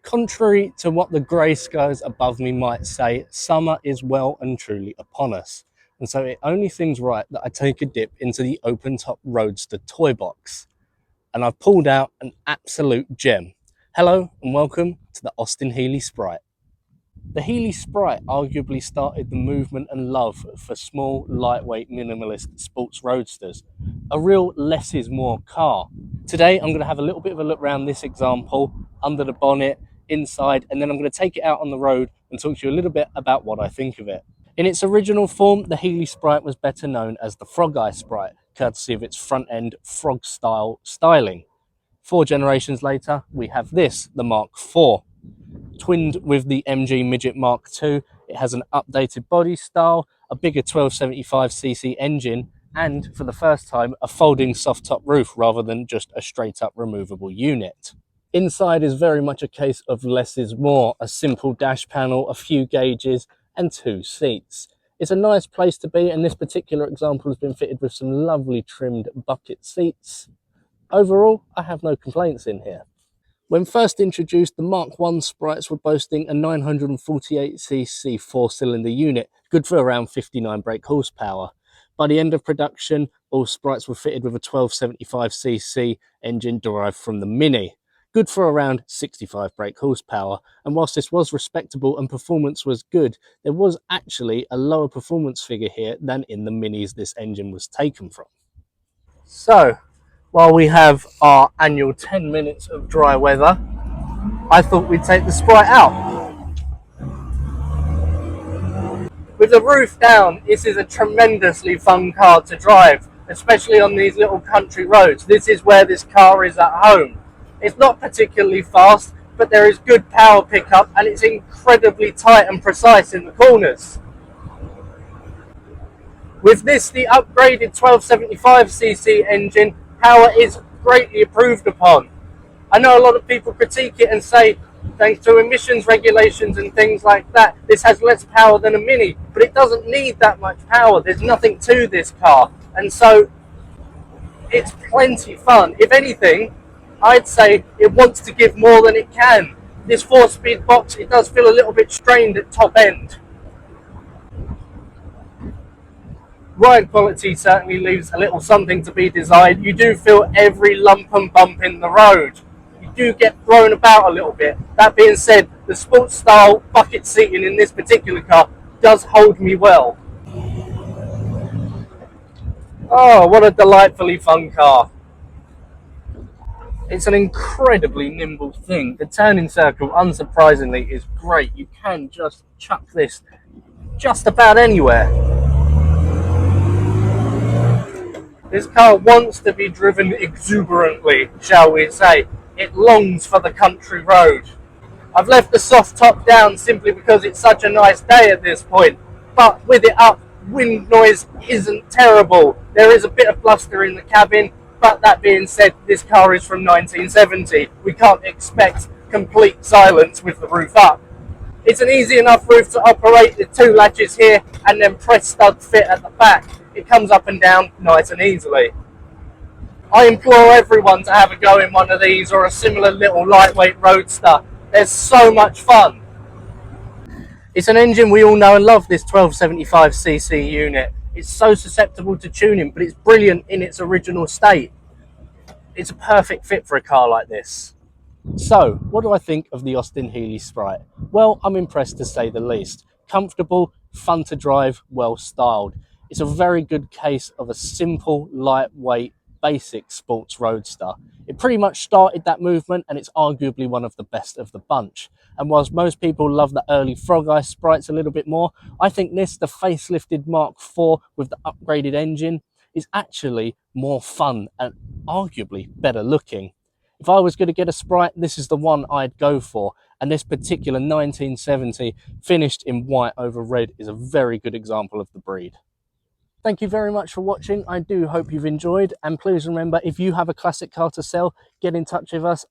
Contrary to what the grey skies above me might say, summer is well and truly upon us. And so it only seems right that I take a dip into the open-top Roadster toy box. And I've pulled out an absolute gem. Hello and welcome to the Austin-Healey Sprite. The Healey Sprite arguably started the movement and love for small, lightweight, minimalist sports roadsters. A real less is more car. Today I'm going to have a little bit of a look around this example, under the bonnet, inside, and then I'm going to take it out on the road and talk to you a little bit about what I think of it. In its original form, the Healey Sprite was better known as the Frog Eye Sprite, courtesy of its front-end frog-style styling. 4 generations later, we have this, the Mk4. Twinned with the MG Midget Mk2, it has an updated body style, a bigger 1275cc engine, and for the first time, a folding soft top roof rather than just a straight up removable unit. Inside is very much a case of less is more, a simple dash panel, a few gauges, and 2 seats. It's a nice place to be, and this particular example has been fitted with some lovely trimmed bucket seats. Overall, I have no complaints in here. When first introduced, the Mk1 Sprites were boasting a 948cc 4-cylinder unit, good for around 59 brake horsepower. By the end of production, all Sprites were fitted with a 1275cc engine derived from the Mini, good for around 65 brake horsepower. And whilst this was respectable and performance was good, there was actually a lower performance figure here than in the Minis this engine was taken from. So, while we have our annual 10 minutes of dry weather, I thought we'd take the Sprite out. With the roof down, this is a tremendously fun car to drive, especially on these little country roads. This is where this car is at home. It's not particularly fast, but there is good power pickup and it's incredibly tight and precise in the corners. With this, the upgraded 1275cc engine, power is greatly improved upon. I know a lot of people critique it and say, thanks to emissions regulations and things like that, this has less power than a Mini, but it doesn't need that much power. There's nothing to this car, and so it's plenty fun. If anything, I'd say it wants to give more than it can. This 4-speed box, it does feel a little bit strained at top end. Ride quality certainly leaves a little something to be desired. You do feel every lump and bump in the road. You do get thrown about a little bit. That being said, the sports style bucket seating in this particular car does hold me well. Oh, what a delightfully fun car. It's an incredibly nimble thing. The turning circle, unsurprisingly, is great. You can just chuck this just about anywhere. This car wants to be driven exuberantly, shall we say. It longs for the country road. I've left the soft top down simply because it's such a nice day at this point. But with it up, wind noise isn't terrible. There is a bit of bluster in the cabin, but that being said, this car is from 1970. We can't expect complete silence with the roof up. It's an easy enough roof to operate with 2 latches here and then press stud fit at the back. It comes up and down nice and easily. I implore everyone to have a go in one of these or a similar little lightweight roadster. They're so much fun. It's an engine we all know and love, this 1275cc unit. It's so susceptible to tuning, but it's brilliant in its original state. It's a perfect fit for a car like this. So, what do I think of the Austin-Healey Sprite? Well, I'm impressed to say the least. Comfortable, fun to drive, well styled. It's a very good case of a simple, lightweight, basic sports roadster. It pretty much started that movement and it's arguably one of the best of the bunch. And whilst most people love the early Frog Eye Sprites a little bit more, I think this, the facelifted Mk4 with the upgraded engine, is actually more fun and arguably better looking. If I was going to get a Sprite, this is the one I'd go for. And this particular 1970 finished in white over red is a very good example of the breed. Thank you very much for watching. I do hope you've enjoyed, and please remember, if you have a classic car to sell, get in touch with us.